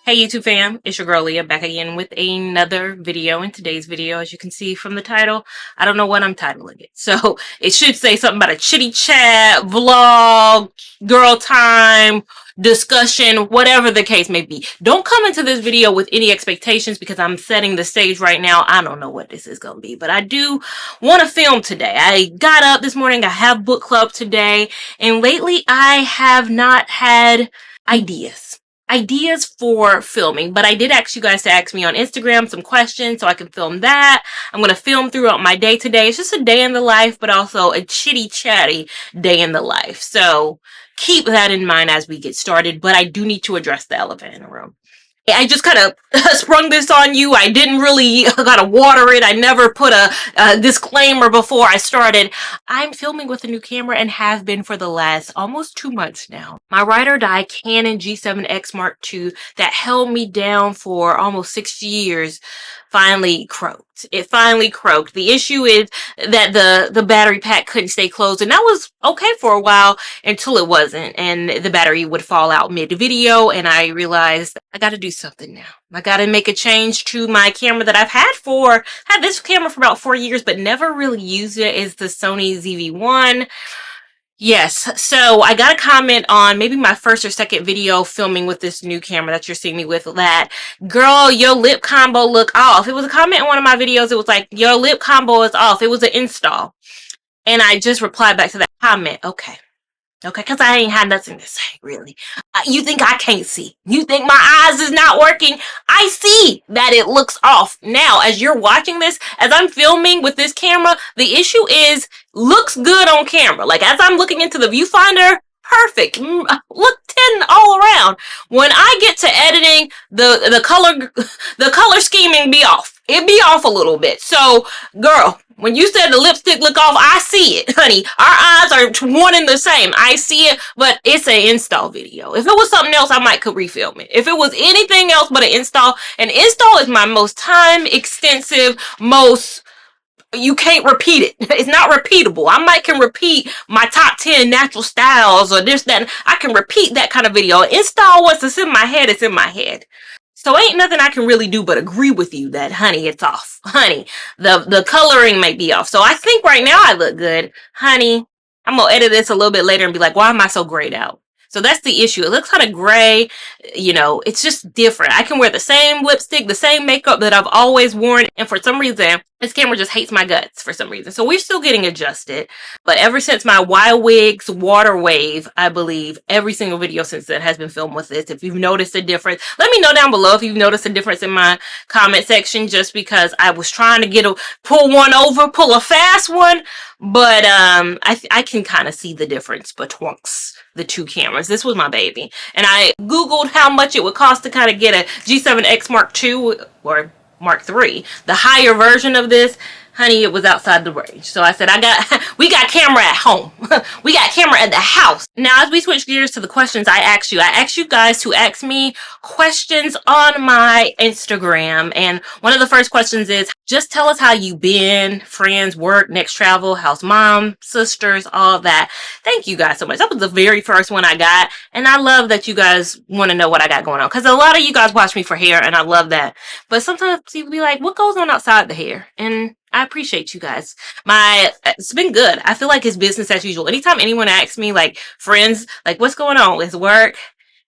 Hey YouTube fam, it's your girl Leah back again with another video. In today's video, as you can see from the title, I don't know what I'm titling it. So it should say something about a chitty chat, vlog, girl time, discussion, whatever the case may be. Don't come into this video with any expectations because I'm setting the stage right now. I don't know what this is going to be, but I do want to film today. I got up this morning, I have book club today, and lately I have not had ideas for filming, but I did ask you guys to ask me on Instagram some questions so I can film that. I'm going to film throughout my day today. It's just a day in the life, but also a chitty chatty day in the life. So keep that in mind as we get started, but I do need to address the elephant in the room. I just kind of sprung this on you. I didn't really gotta water it. I never put a disclaimer before I started. I'm filming with a new camera and have been for the last almost 2 months now. My ride or die Canon G7X Mark II that held me down for almost 6 years finally croaked. It finally croaked. The issue is that the battery pack couldn't stay closed, and that was okay for a while until it wasn't, and the battery would fall out mid-video, and I realized I gotta do something now. I gotta make a change to my camera that I've had this camera for about 4 years, but never really used it. Is the Sony ZV-1. Yes, so I got a comment on maybe my first or second video filming with this new camera that you're seeing me with that, girl, your lip combo look off. It was a comment in one of my videos. It was like, your lip combo is off. It was an install. And I just replied back to that comment, okay, because I ain't had nothing to say, really. You think I can't see? You think my eyes is not working? I see that it looks off. Now, as you're watching this, as I'm filming with this camera, the issue is, looks good on camera. Like, as I'm looking into the viewfinder, perfect. Look 10 all around. When I get to editing, the color scheming be off. It be off a little bit. So, girl, when you said the lipstick look off, I see it, honey. Our eyes are one and the same. I see it, but it's an install video. If it was something else, I might could refilm it. If it was anything else but an install is my most time extensive, you can't repeat it. It's not repeatable. I can repeat my top 10 natural styles or this, that. I can repeat that kind of video. Install, once it's in my head, it's in my head. So ain't nothing I can really do but agree with you that, honey, it's off. Honey, the coloring may be off. So I think right now I look good. Honey, I'm going to edit this a little bit later and be like, why am I so grayed out? So that's the issue. It looks kind of gray. You know, it's just different. I can wear the same lipstick, the same makeup that I've always worn. And for some reason, this camera just hates my guts for some reason. So we're still getting adjusted. But ever since my Wild Wigs Water Wave, I believe, every single video since then has been filmed with this. If you've noticed a difference, let me know down below if you've noticed a difference in my comment section, just because I was trying to pull a fast one. But I can kind of see the difference betwixt the two cameras. This was my baby. And I Googled how much it would cost to kind of get a G7X Mark II or Mark III, the higher version of this. Honey, it was outside the range. So I said, we got camera at home. We got camera at the house. Now, as we switch gears to the questions I asked you guys to ask me questions on my Instagram. And one of the first questions is, just tell us how you been, friends, work, next travel, house, mom, sisters, all that. Thank you guys so much. That was the very first one I got. And I love that you guys want to know what I got going on, because a lot of you guys watch me for hair, and I love that. But sometimes people be like, what goes on outside the hair? And I appreciate you guys. It's been good. I feel like it's business as usual. Anytime anyone asks me, like friends, like what's going on? It's work,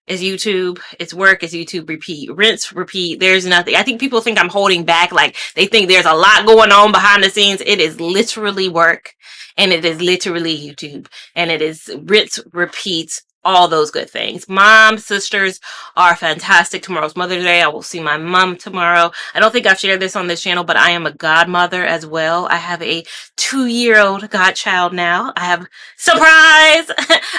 it's YouTube, it's work, it's YouTube, repeat, rinse, repeat. There's nothing. I think people think I'm holding back. Like they think there's a lot going on behind the scenes. It is literally work, and it is literally YouTube, and it is rinse, repeat, all those good things. Mom, sisters are fantastic. Tomorrow's Mother's Day. I will see my mom tomorrow. I don't think I've shared this on this channel, but I am a godmother as well. I have a 2-year-old godchild now. I have surprise.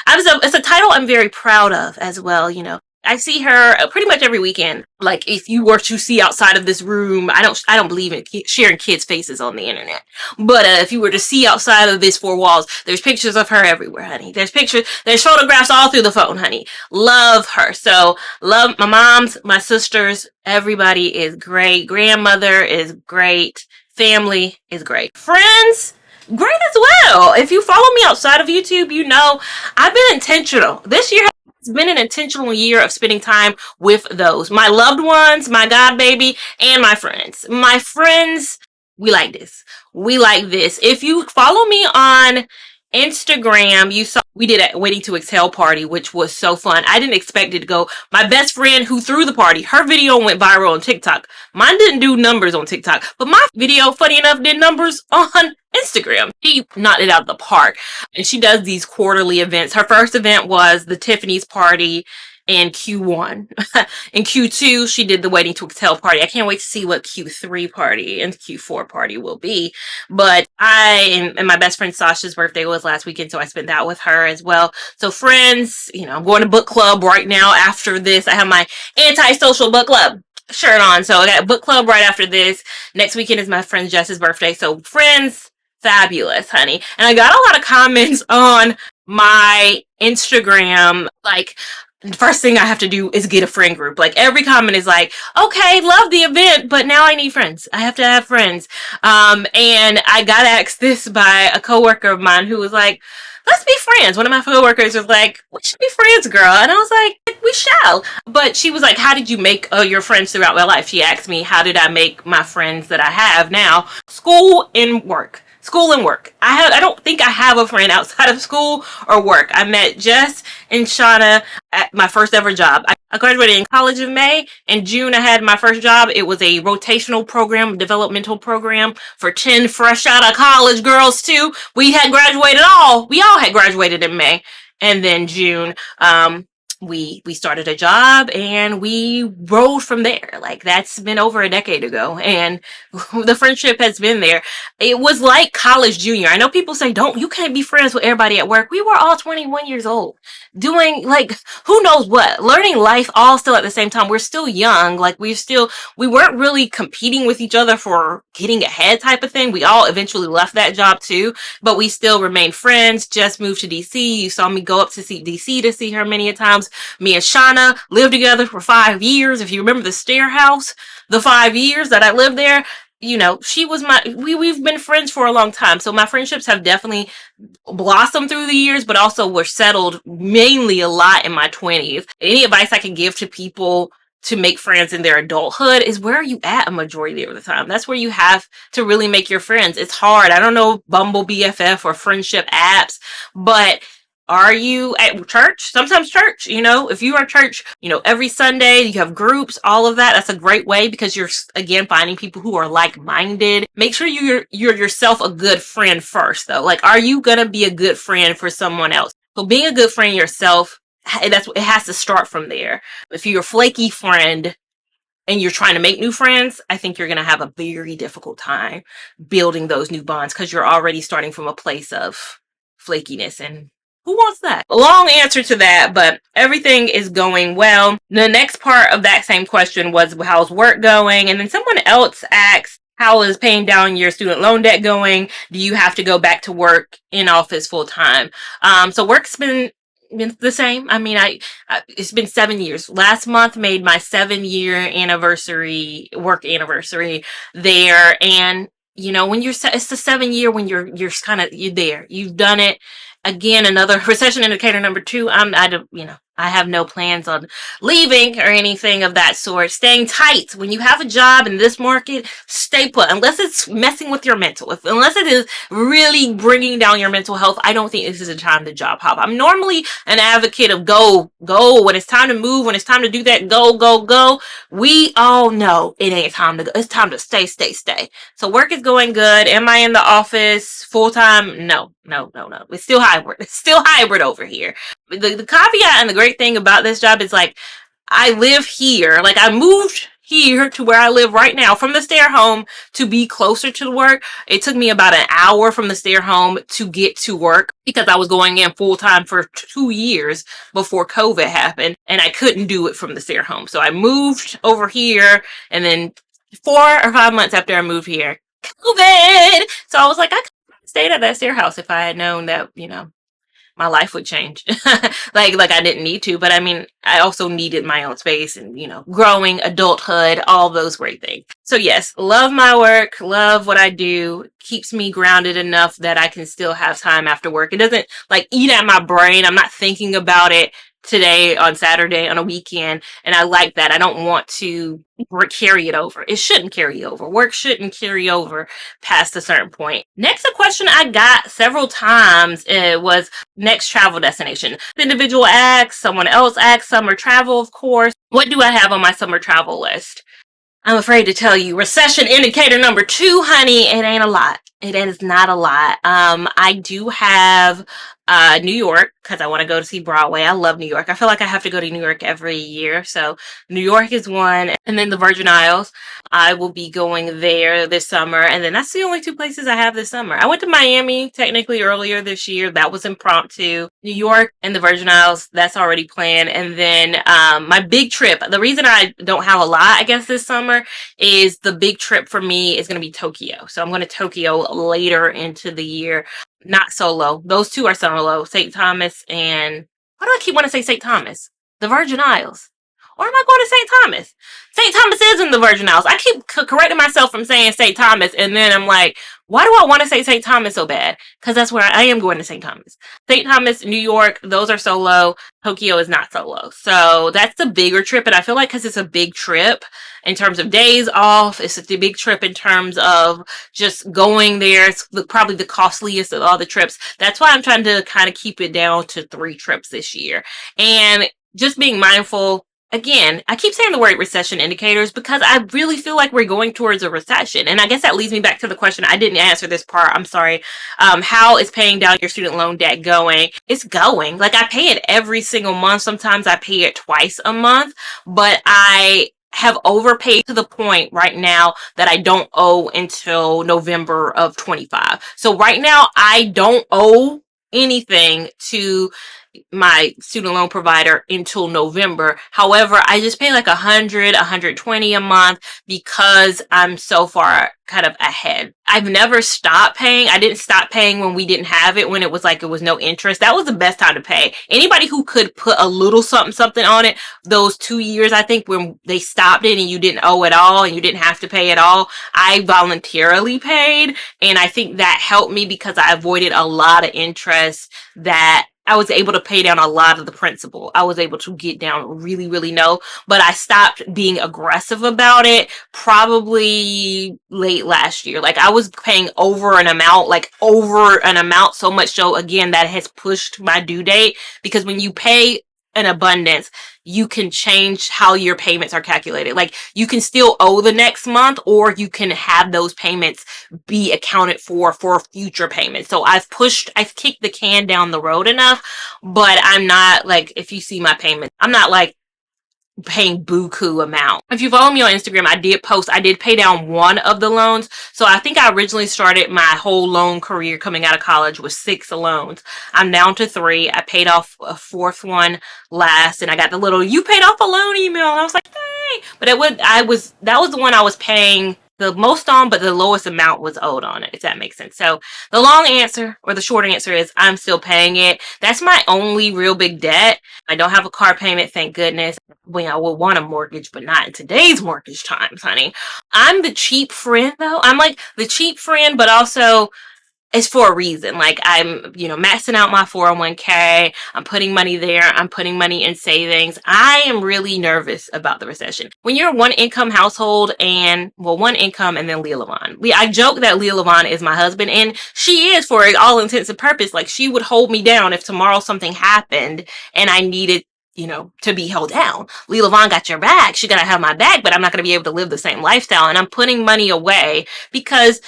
It's a title I'm very proud of as well, you know. I see her pretty much every weekend. Like, if you were to see outside of this room, I don't believe in sharing kids' faces on the internet. But if you were to see outside of these 4 walls, there's pictures of her everywhere, honey. There's photographs all through the phone, honey. Love her. So, love my moms, my sisters. Everybody is great. Grandmother is great. Family is great. Friends, great as well. If you follow me outside of YouTube, you know I've been intentional. This year It's been an intentional year of spending time with those. My loved ones, my god baby, and my friends. My friends, we like this. We like this. If you follow me on Instagram, you saw we did a Waiting to Exhale party, which was so fun. I didn't expect it to go. My best friend who threw the party, her video went viral on TikTok. Mine didn't do numbers on TikTok, but my video, funny enough, did numbers on Instagram. She knocked it out of the park. And she does these quarterly events. Her first event was the Tiffany's party in Q1. In Q2, she did the Waiting to Exhale party. I can't wait to see what Q3 party and Q4 party will be. But and my best friend Sasha's birthday was last weekend, so I spent that with her as well. So friends, I'm going to book club right now after this. I have my anti-social book club shirt on. So I got a book club right after this. Next weekend is my friend Jess's birthday. So friends, fabulous, honey. And I got a lot of comments on my Instagram, like, the first thing I have to do is get a friend group. Like, every comment is like, okay, love the event, but now I need friends. I have to have friends. And I got asked this by a coworker of mine who was like, let's be friends. One of my coworkers was like, we should be friends, girl. And I was like, we shall. But she was like, how did you make your friends throughout my life? She asked me, how did I make my friends that I have now? School and work. School and work. I don't think I have a friend outside of school or work. I met Jess and Shauna at my first ever job. I graduated in college in May. In June, I had my first job. It was a rotational program, developmental program for 10 fresh out of college girls too. We had graduated we all had graduated in May. And then June, we started a job and we rolled from there. Like, that's been over a decade ago, and the friendship has been there. It was like college junior. I know people say, you can't be friends with everybody at work. We were all 21 years old doing, like, who knows what, learning life, all still at the same time. We're still young. Like, we weren't really competing with each other for getting ahead type of thing. We all eventually left that job too, but we still remained friends. Just moved to DC. You saw me go up to DC to see her many a times. Me and Shauna lived together for 5 years. If you remember the stair house, the 5 years that I lived there, she was we've been friends for a long time. So my friendships have definitely blossomed through the years, but also were settled mainly a lot in my 20s. Any advice I can give to people to make friends in their adulthood is, where are you at a majority of the time? That's where you have to really make your friends. It's hard. I don't know Bumble BFF or friendship apps, but are you at church? Sometimes church, if you are church, every Sunday, you have groups, all of that. That's a great way, because you're, again, finding people who are like-minded. Make sure you're yourself a good friend first, though. Like, are you going to be a good friend for someone else? So being a good friend yourself, it has to start from there. If you're a flaky friend and you're trying to make new friends, I think you're going to have a very difficult time building those new bonds, because you're already starting from a place of flakiness, and who wants that? A long answer to that, but everything is going well. The next part of that same question was, how's work going? And then someone else asked, how is paying down your student loan debt going? Do you have to go back to work in office full time? So work's been the same. I mean, it's been 7 years. Last month made my 7-year anniversary, work anniversary there. And when it's the 7 year when you're there, you've done it. Again, another recession indicator number 2. I have no plans on leaving or anything of that sort. Staying tight. When you have a job in this market, stay put. Unless it's messing with your mental. Unless it is really bringing down your mental health, I don't think this is a time to job hop. I'm normally an advocate of go. When it's time to move, when it's time to do that, go. We all know it ain't time to go. It's time to stay. So work is going good. Am I in the office full time? No. It's still hybrid. It's still hybrid over here. The caveat and the great thing about this job is, like, I live here. Like, I moved here to where I live right now from the stair home to be closer to work. It took me about an hour from the stair home to get to work, because I was going in full time for 2 years before COVID happened, and I couldn't do it from the stair home. So I moved over here, and then 4 or 5 months after I moved here, COVID. So I was like, I could have stayed at that stair house if I had known that, my life would change. like I didn't need to, but I mean, I also needed my own space and, growing, adulthood, all those great things. So yes, love my work, love what I do, keeps me grounded enough that I can still have time after work. It doesn't eat at my brain. I'm not thinking about it today on Saturday on a weekend, and I like that. I don't want to carry it over. It shouldn't carry over. Work shouldn't carry over past a certain point. Next, a question I got several times was next travel destination. The individual asked, someone else asked, summer travel, of course. What do I have on my summer travel list? I'm afraid to tell you, recession indicator number 2, honey, it ain't a lot. It is not a lot. I do have New York because I want to go to see Broadway. I love New York. I feel like I have to go to New York every year. So New York is one. And then the Virgin Isles. I will be going there this summer. And then that's the only 2 places I have this summer. I went to Miami technically earlier this year. That was impromptu. New York and the Virgin Isles, that's already planned. And then my big trip, the reason I don't have a lot, I guess, this summer is the big trip for me is going to be Tokyo. So I'm going to Tokyo later into the year. Not solo. Those 2 are solo. St. Thomas and why do I keep wanting to say St. Thomas? The Virgin Isles. Or am I going to St. Thomas? St. Thomas is in the Virgin Isles. I keep correcting myself from saying St. Thomas, and then I'm like, why do I want to say St. Thomas so bad? Because that's where I am going to St. Thomas. St. Thomas, New York, those are solo. Tokyo is not solo. So that's the bigger trip, and I feel like because it's a big trip in terms of days off, it's a big trip in terms of just going there. It's probably the costliest of all the trips. That's why I'm trying to kind of keep it down to 3 trips this year. And just being mindful. Again, I keep saying the word recession indicators because I really feel like we're going towards a recession. And I guess that leads me back to the question. I didn't answer this part. I'm sorry. How is paying down your student loan debt going? It's going. Like I pay it every single month. Sometimes I pay it twice a month, but I have overpaid to the point right now that I don't owe until November of 25. So right now I don't owe anything to my student loan provider until November. However, I just pay like 120 a month because I'm so far kind of ahead. I've never stopped paying. I didn't stop paying when we didn't have it, when it was like it was no interest. That was the best time to pay. Anybody who could put a little something on it, those 2 years, I think, when they stopped it and you didn't owe at all and you didn't have to pay at all, I voluntarily paid. And I think that helped me because I avoided a lot of interest that I was able to pay down a lot of the principal. I was able to get down really, really low, but I stopped being aggressive about it probably late last year. Like I was paying over an amount so much so again that has pushed my due date because when you pay an abundance, you can change how your payments are calculated. Like you can still owe the next month or you can have those payments be accounted for future payments. So I've kicked the can down the road enough, but I'm not like, if you see my payments, I'm not like paying buku amount. If you follow me on Instagram, I did pay down one of the loans. So I think I originally started my whole loan career coming out of college with 6 loans. I'm down to 3. I paid off a 4th one last and I got the little, you paid off a loan email. And I was like, hey, but that was the one I was paying the most on, but the lowest amount was owed on it, if that makes sense. So the long answer or the short answer is I'm still paying it. That's my only real big debt. I don't have a car payment, thank goodness. Well, I would want a mortgage, but not in today's mortgage times, honey. I'm the cheap friend though. I'm like the cheap friend, but also it's for a reason. Like I'm, maxing out my 401k. I'm putting money there. I'm putting money in savings. I am really nervous about the recession. When you're a 1-income household one income and then Lia Lavon. I joke that Lia Lavon is my husband and she is for all intents and purposes. Like she would hold me down if tomorrow something happened and I needed to be held down. Lia Lavon got your back. She gotta have my back, but I'm not gonna be able to live the same lifestyle. And I'm putting money away because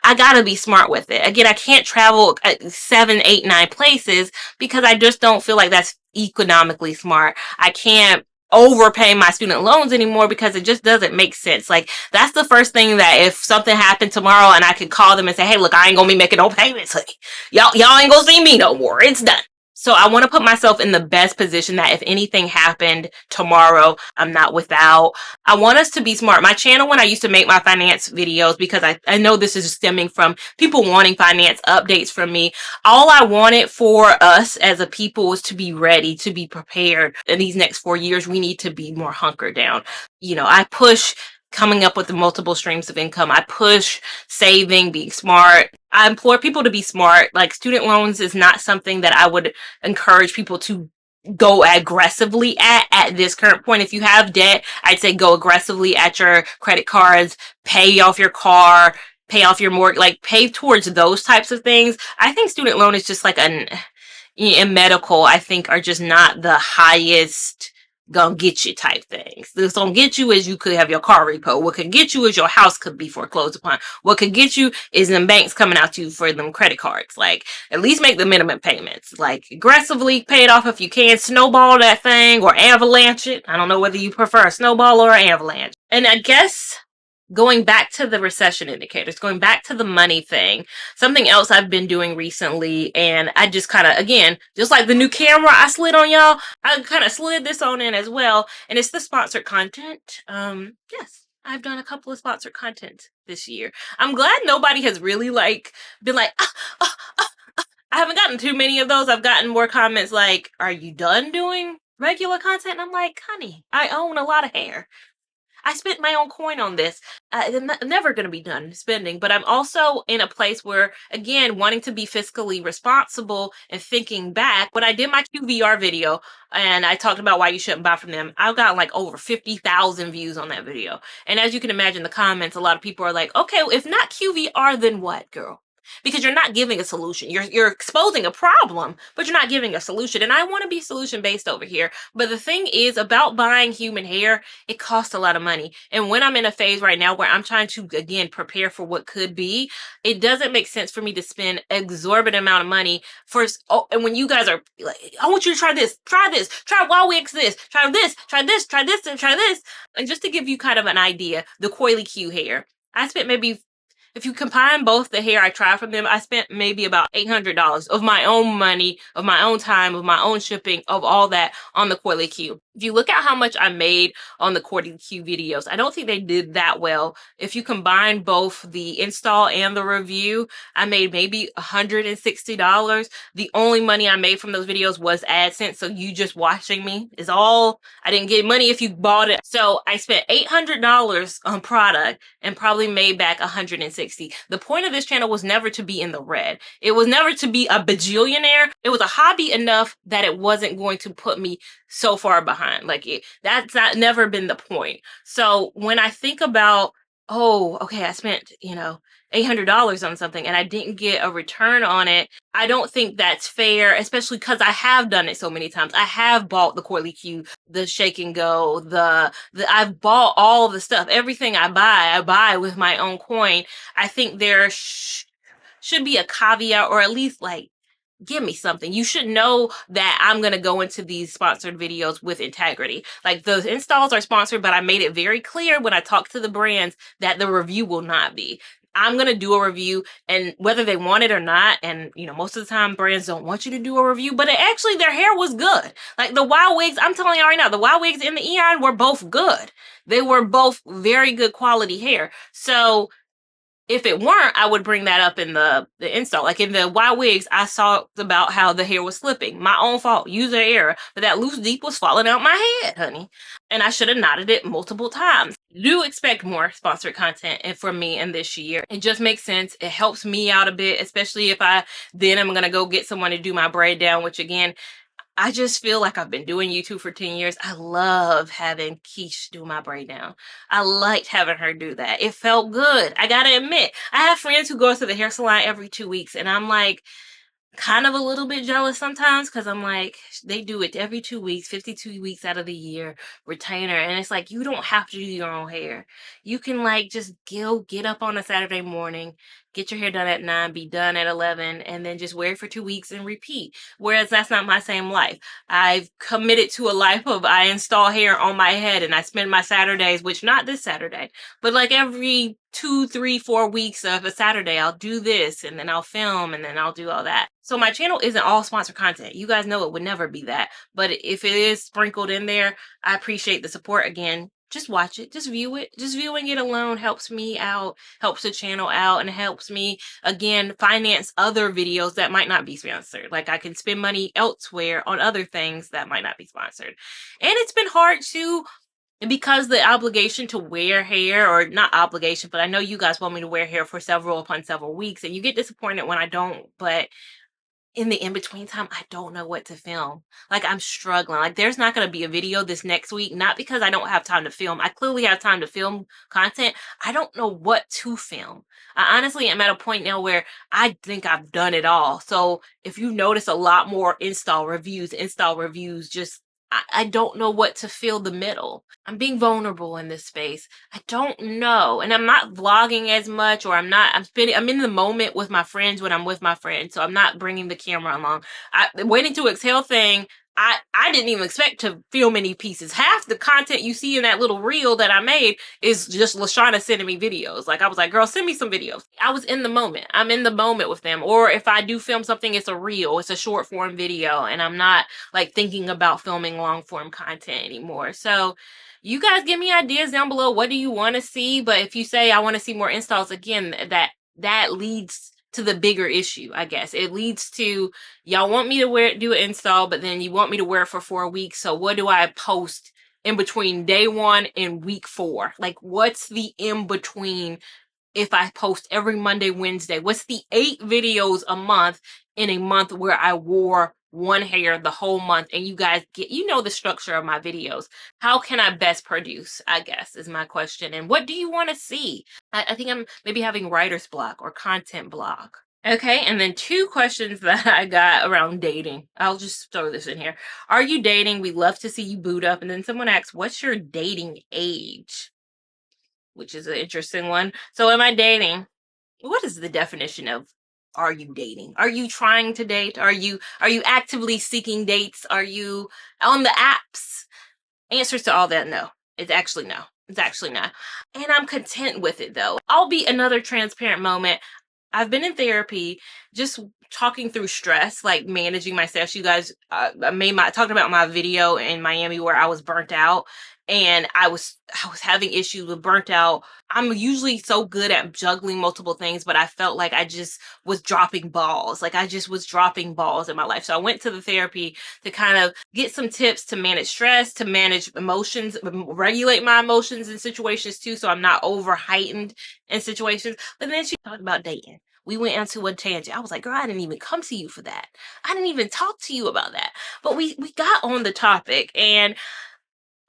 I gotta be smart with it. Again, I can't travel 7, 8, 9 places because I just don't feel like that's economically smart. I can't overpay my student loans anymore because it just doesn't make sense. Like that's the first thing that if something happened tomorrow and I could call them and say, hey, look, I ain't gonna be making no payments. Honey. Y'all ain't gonna see me no more. It's done. So I want to put myself in the best position that if anything happened tomorrow, I'm not without. I want us to be smart. My channel, when I used to make my finance videos, because I know this is stemming from people wanting finance updates from me. All I wanted for us as a people was to be ready, to be prepared. In these next 4 years, we need to be more hunkered down. I push coming up with the multiple streams of income. I push saving, being smart. I implore people to be smart. Like student loans is not something that I would encourage people to go aggressively at this current point. If you have debt, I'd say go aggressively at your credit cards, pay off your car, pay off your mortgage, like pay towards those types of things. I think student loan is just like in medical, I think are just not the highest gonna get you type things. What's gonna get you is you could have your car repo. What could get you is your house could be foreclosed upon. What could get you is them banks coming out to you for them credit cards. Like, at least make the minimum payments. Like, aggressively pay it off if you can. Snowball that thing or avalanche it. I don't know whether you prefer a snowball or an avalanche. And I guess going back to the recession indicators, going back to the money thing, something else I've been doing recently, and I just kind of, again, just like the new camera I slid on y'all, I kind of slid this on in as well, and it's the sponsored content. Yes, I've done a couple of sponsored content this year. I'm glad nobody has really like been like, I haven't gotten too many of those. I've gotten more comments like, are you done doing regular content? And I'm like, honey, I own a lot of hair. I spent my own coin on this. I'm never going to be done spending, but I'm also in a place where, again, wanting to be fiscally responsible and thinking back. When I did my QVR video and I talked about why you shouldn't buy from them, I've got like over 50,000 views on that video. And as you can imagine, the comments, a lot of people are like, okay, if not QVR, then what, girl? Because you're not giving a solution. You're exposing a problem, but you're not giving a solution. And I want to be solution based over here. But the thing is about buying human hair, it costs a lot of money. And when I'm in a phase right now where I'm trying to, again, prepare for what could be, it doesn't make sense for me to spend exorbitant amount of money for, and when you guys are like, I want you to try this, try Wow Wix this, try this, try this, try this, and try this. And just to give you kind of an idea, the Coily Q hair, I spent maybe, if you combine both the hair I tried from them, I spent maybe about $800 of my own money, of my own time, of my own shipping, of all that on the Coily Q. If you look at how much I made on the Coily Q videos, I don't think they did that well. If you combine both the install and the review, I made maybe $160. The only money I made from those videos was AdSense, so you just watching me is all. I didn't get money if you bought it. So I spent $800 on product and probably made back $160. The point of this channel was never to be in the red. It was never to be a bajillionaire. It was a hobby enough that it wasn't going to put me so far behind. Like, that's never been the point. So when I think about, oh, okay, I spent, $800 on something and I didn't get a return on it, I don't think that's fair, especially because I have done it so many times. I have bought the Coily Q, the Shake and Go, I've bought all the stuff. Everything I buy with my own coin. I think there should be a caveat, or at least like, give me something. You should know that I'm going to go into these sponsored videos with integrity. Like, the installs are sponsored, but I made it very clear when I talked to the brands that the review will not be. I'm going to do a review, and whether they want it or not, and most of the time brands don't want you to do a review, but actually their hair was good. Like the Wow Wigs, I'm telling you right now, the Wow Wigs and the Eon were both good. They were both very good quality hair. So if it weren't, I would bring that up in the install. Like in the Wow Wigs, I saw about how the hair was slipping. My own fault, user error. But that loose deep was falling out my head, honey. And I should have knotted it multiple times. Do expect more sponsored content from me in this year. It just makes sense. It helps me out a bit, especially if I'm going to go get someone to do my braid down, which again, I just feel like I've been doing YouTube for 10 years. I love having Keish do my braid down. I liked having her do that. It felt good. I gotta admit, I have friends who go to the hair salon every 2 weeks, and I'm like, kind of a little bit jealous sometimes, because I'm like, they do it every 2 weeks, 52 weeks out of the year, retainer, and it's like, you don't have to do your own hair. You can like just get up on a Saturday morning, get your hair done at 9, be done at 11, and then just wear it for 2 weeks and repeat. Whereas that's not my same life. I've committed to a life of, I install hair on my head and I spend my Saturdays, which not this Saturday, but like every 2, 3, 4 weeks of a Saturday, I'll do this, and then I'll film, and then I'll do all that. So my channel isn't all sponsored content. You guys know it would never be that. But if it is sprinkled in there, I appreciate the support. Again, just watch it, just view it. Just viewing it alone helps me out, helps the channel out, and helps me, again, finance other videos that might not be sponsored. Like, I can spend money elsewhere on other things that might not be sponsored. And it's been hard to, because the obligation to wear hair, or not obligation, but I know you guys want me to wear hair for several upon several weeks, and you get disappointed when I don't, but in the in-between time, I don't know what to film. Like, I'm struggling. Like, there's not going to be a video this next week, not because I don't have time to film. I clearly have time to film content. I don't know what to film. I honestly am at a point now where I think I've done it all. So if you notice a lot more install reviews, just I don't know what to fill the middle. I'm being vulnerable in this space. I don't know. And I'm not vlogging as much, or I'm in the moment with my friends when I'm with my friends. So I'm not bringing the camera along. The waiting to exhale thing, I didn't even expect to film any pieces. Half the content you see in that little reel that I made is just Lashana sending me videos. Like, I was like, girl, send me some videos. I was in the moment. I'm in the moment with them. Or if I do film something, it's a reel, it's a short form video, and I'm not like thinking about filming long form content anymore. So you guys give me ideas down below. What do you want to see? But if you say I want to see more installs, again, that leads to the bigger issue, I guess. It leads to, y'all want me to do an install, but then you want me to wear it for 4 weeks. So what do I post in between day 1 and week 4? Like, what's the in between if I post every Monday, Wednesday? What's the 8 videos a month in a month where I wore one hair the whole month? And you guys the structure of my videos. How can I best produce, I guess, is my question. And what do you want to see? I think I'm maybe having writer's block or content block. Okay, and then 2 questions that I got around dating. I'll just throw this in here. Are you dating? We love to see you boot up. And then someone asks, what's your dating age? Which is an interesting one. So am I dating? What is the definition of are you dating? Are you trying to date? Are you actively seeking dates? Are you on the apps? Answers to all that, no. It's actually no. It's actually not. And I'm content with it though. I'll be another transparent moment. I've been in therapy, just talking through stress, like managing my stress. You guys, I talked about my video in Miami where I was burnt out, and I was having issues with burnt out. I'm usually so good at juggling multiple things, but I felt like I just was dropping balls. Like, I just was dropping balls in my life. So I went to the therapy to kind of get some tips to manage stress, to manage emotions, regulate my emotions in situations too, so I'm not over heightened in situations. But then she talked about dating. We went into a tangent. I was like, girl, I didn't even come to you for that. I didn't even talk to you about that. But we got on the topic, and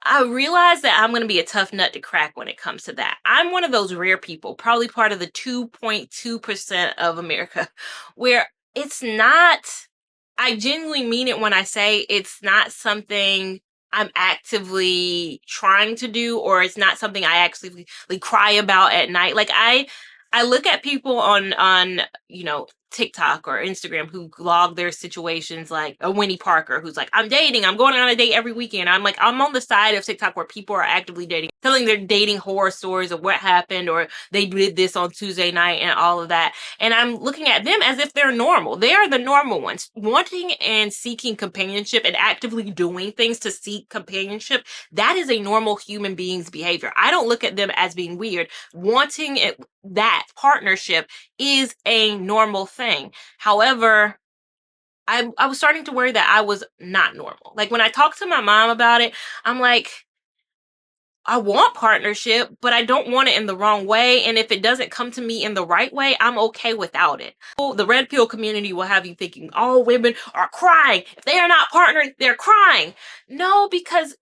I realize that I'm going to be a tough nut to crack when it comes to that. I'm one of those rare people, probably part of the 2.2% of America, where it's not, I genuinely mean it when I say it's not something I'm actively trying to do, or it's not something I actually like cry about at night. Like, I look at people on TikTok or Instagram who vlog their situations, like a Winnie Parker who's like, I'm dating, I'm going on a date every weekend. I'm like, I'm on the side of TikTok where people are actively dating, telling their dating horror stories of what happened, or they did this on Tuesday night and all of that. And I'm looking at them as if they're normal. They are the normal ones, wanting and seeking companionship and actively doing things to seek companionship. That is a normal human being's behavior. I don't look at them as being weird. Wanting that partnership is a normal thing. However, I was starting to worry that I was not normal. Like, when I talked to my mom about it, I'm like, I want partnership, but I don't want it in the wrong way. And if it doesn't come to me in the right way, I'm okay without it. The red pill community will have you thinking all women are crying. If they are not partnering, they're crying. No, because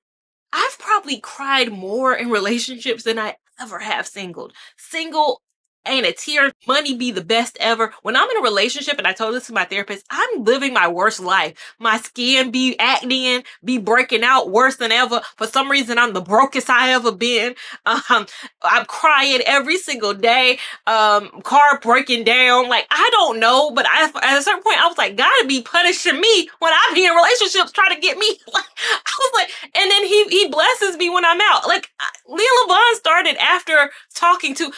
I've probably cried more in relationships than I ever have single. Single ain't a tear. Money be the best ever. When I'm in a relationship, and I told this to my therapist, I'm living my worst life. My skin be acting, be breaking out worse than ever. For some reason, I'm the brokest I ever been. I'm crying every single day. Car breaking down. Like, I don't know, but at a certain point, I was like, gotta be punishing me when I be in relationships trying to get me. Like, I was like, and then he blesses me when I'm out. Like, Lia Lavon started after talking to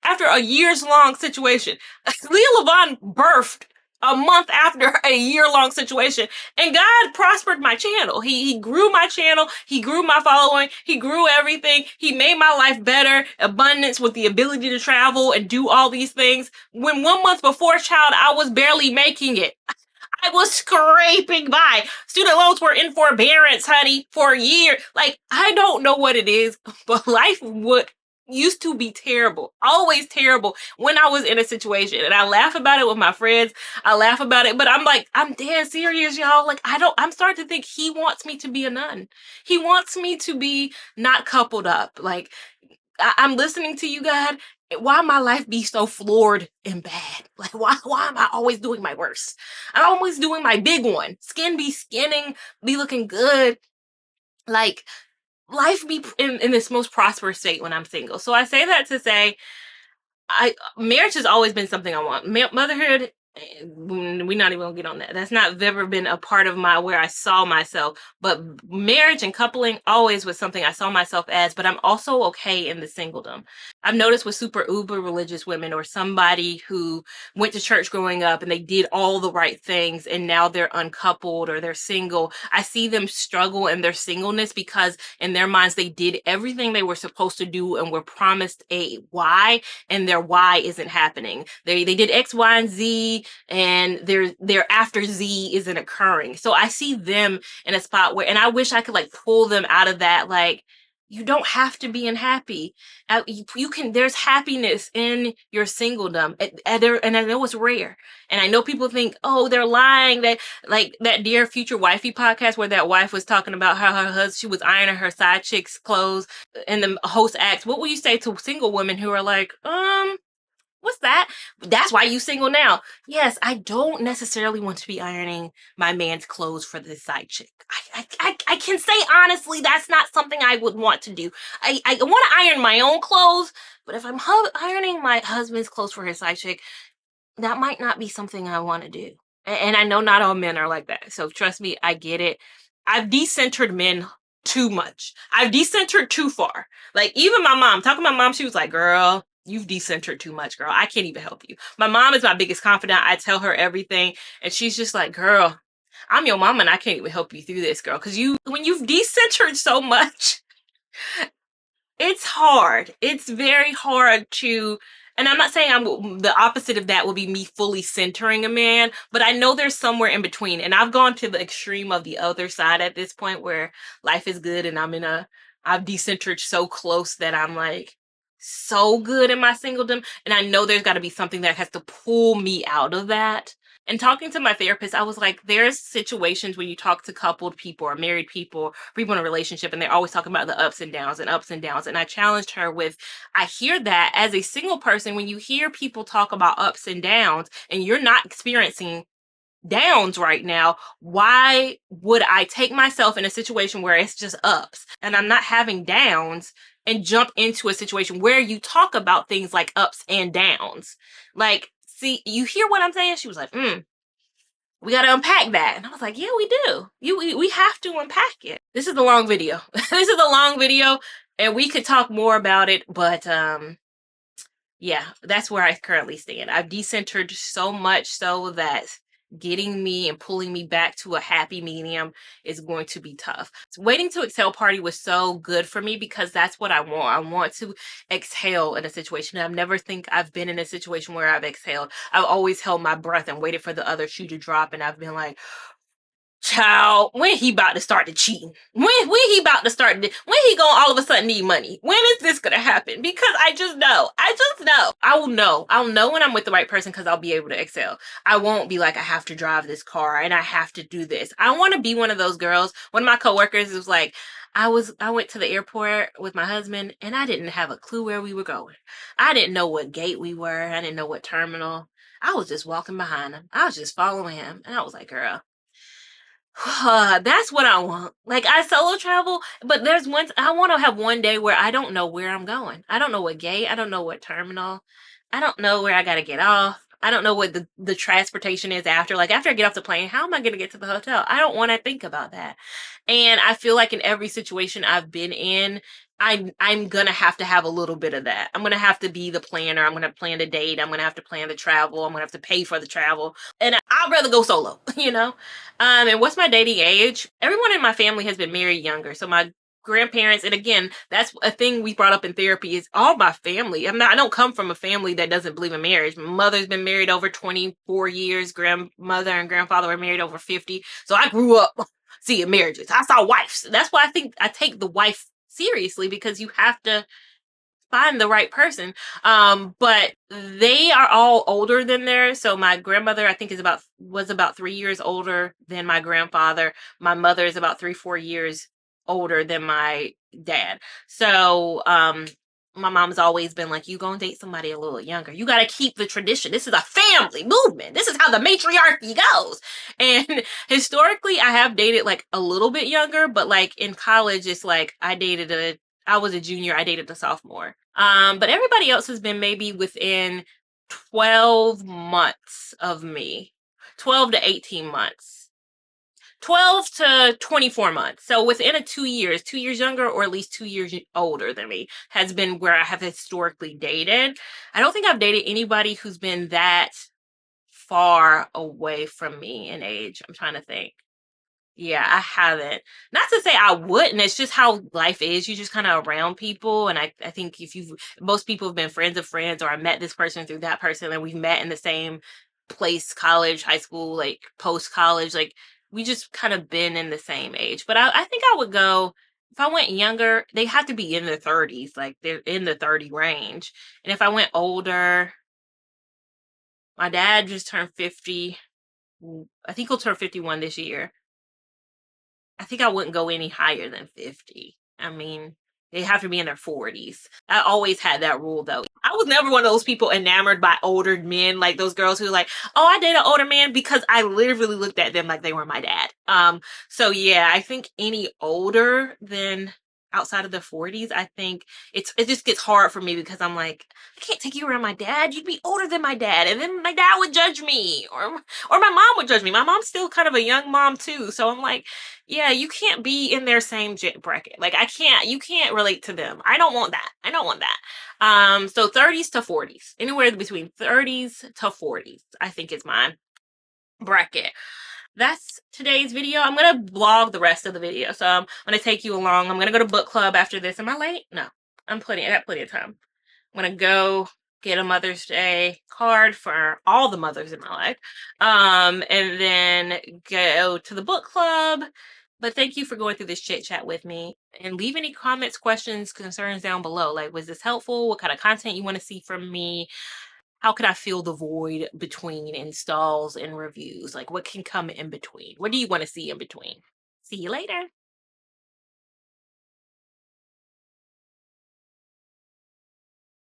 after a years long situation. Lia Lavon birthed a month after a year-long situation, and God prospered my channel. He grew my channel. He grew my following. He grew everything. He made my life better, abundance with the ability to travel and do all these things. When 1 month before, child, I was barely making it. I was scraping by. Student loans were in forbearance, honey, for a year. Like, I don't know what it is, but life would used to be terrible, always terrible when I was in a situation. And I laugh about it with my friends. I laugh about it, but I'm like, I'm dead serious, y'all. Like, I'm starting to think he wants me to be a nun. He wants me to be not coupled up. Like, I'm listening to you, God. Why my life be so floored and bad? Like, why am I always doing my worst? I'm always doing my big one. Skin be skinning, be looking good. Like, life be in this most prosperous state when I'm single. So I say that to say, marriage has always been something I want. Motherhood, we're not even gonna get on that. That's not ever been a part of my where I saw myself. But marriage and coupling always was something I saw myself as. But I'm also okay in the singledom. I've noticed with super uber religious women or somebody who went to church growing up and they did all the right things and now they're uncoupled or they're single. I see them struggle in their singleness because in their minds they did everything they were supposed to do and were promised a why, and their why isn't happening. They did X, Y, and Z, and their after Z isn't occurring. So I see them in a spot where, and I wish I could like pull them out of that. Like, you don't have to be unhappy. You can. There's happiness in your singledom, and I know it's rare. And I know people think, oh, they're lying. That like that Dear Future Wifey podcast where that wife was talking about how her husband, she was ironing her side chick's clothes, and the host asks, "What will you say to single women who are like, what's that? That's why you single now." Yes, I don't necessarily want to be ironing my man's clothes for this side chick. I can say honestly, that's not something I would want to do. I want to iron my own clothes, but if I'm ironing my husband's clothes for his side chick, that might not be something I want to do. And I know not all men are like that. So trust me, I get it. I've decentered men too much. I've decentered too far. Like, even my mom, talking to my mom, she was like, girl, you've decentered too much, girl. I can't even help you. My mom is my biggest confidant. I tell her everything. And she's just like, girl, I'm your mom and I can't even help you through this, girl. Because when you've decentered so much, it's hard. It's very hard to, and I'm not saying I'm the opposite of that will be me fully centering a man, but I know there's somewhere in between. And I've gone to the extreme of the other side at this point where life is good and I've decentered so close that I'm like so good in my singledom. And I know there's got to be something that has to pull me out of that. And talking to my therapist, I was like, there's situations when you talk to coupled people or married people, people in a relationship, and they're always talking about the ups and downs and ups and downs. And I challenged her with, I hear that as a single person, when you hear people talk about ups and downs and you're not experiencing downs right now, why would I take myself in a situation where it's just ups and I'm not having downs and jump into a situation where you talk about things like ups and downs? Like, see, you hear what I'm saying? She was like, we got to unpack that. And I was like, yeah, we do. We have to unpack it. This is a long video. This is a long video and we could talk more about it, but yeah, that's where I currently stand. I've decentered so much so that getting me and pulling me back to a happy medium is going to be tough. Waiting to exhale party was so good for me because that's what I want. I want to exhale in a situation. I've never think I've been in a situation where I've exhaled. I've always held my breath and waited for the other shoe to drop, and I've been like, child, when he about to start the cheating? When he about to start? When he gonna all of a sudden need money? When is this gonna happen? Because I just know. I just know. I will know. I'll know when I'm with the right person because I'll be able to excel. I won't be like, I have to drive this car and I have to do this. I want to be one of those girls. One of my coworkers was like, I went to the airport with my husband and I didn't have a clue where we were going. I didn't know what gate we were. I didn't know what terminal. I was just walking behind him. I was just following him. And I was like, girl, that's what I want. Like, I solo travel, but there's one, I want to have one day where I don't know where I'm going. I don't know what gate. I don't know what terminal. I don't know where I got to get off. I don't know what the transportation is after. Like, after I get off the plane, how am I going to get to the hotel? I don't want to think about that. And I feel like in every situation I've been in, I'm gonna have to have a little bit of that. I'm gonna have to be the planner. I'm gonna plan the date. I'm gonna have to plan the travel. I'm gonna have to pay for the travel. And I'd rather go solo, you know? And what's my dating age? Everyone in my family has been married younger. So my grandparents, and again, that's a thing we brought up in therapy, is all my family. I don't come from a family that doesn't believe in marriage. My mother's been married over 24 years. Grandmother and grandfather were married over 50. So I grew up seeing marriages. I saw wives. That's why I think I take the wife seriously, because you have to find the right person. But they are all older than theirs. So my grandmother, I think, was about 3 years older than my grandfather. My mother is about 3, 4 years older than my dad. So my mom's always been like, you gonna date somebody a little younger. You gotta keep the tradition. This is a family movement. This is how the matriarchy goes. And historically, I have dated like a little bit younger, but like in college, it's like I was a junior, I dated a sophomore. But everybody else has been maybe within 12 months of me. 12 to 18 months. 12 to 24 months. So within 2 years, 2 years younger or at least 2 years older than me has been where I have historically dated. I don't think I've dated anybody who's been that far away from me in age. I'm trying to think. Yeah, I haven't. Not to say I wouldn't. It's just how life is. You're just kind of around people. And I think most people have been friends of friends, or I met this person through that person, and we've met in the same place, college, high school, like post college. Like we just kind of been in the same age. But I think I would go, if I went younger, they have to be in their 30s. Like they're in the 30 range. And if I went older, my dad just turned 50. I think he'll turn 51 this year. I think I wouldn't go any higher than 50. I mean, they have to be in their 40s. I always had that rule though. I was never one of those people enamored by older men, like those girls who are like, oh, I date an older man, because I literally looked at them like they were my dad. So yeah, I think any older than outside of the 40s, I think it just gets hard for me, because I'm like, I can't take you around my dad. You'd be older than my dad, and then my dad would judge me, or my mom would judge me. My mom's still kind of a young mom too, so I'm like, yeah, you can't be in their same bracket. Like you can't relate to them. I don't want that. I don't want that. So 30s to 40s, anywhere between 30s to 40s, I think is my bracket. That's today's video. I'm gonna vlog the rest of the video, so I'm gonna take you along. I'm gonna go to book club after this. Am I late? No, I got plenty of time. I'm gonna go get a Mother's Day card for all the mothers in my life, and then go to the book club. But thank you for going through this chit chat with me, and leave any comments, questions, concerns down below. Like, was this helpful? What kind of content you want to see from me? How can I fill the void between installs and reviews? Like, what can come in between? What do you want to see in between? See you later.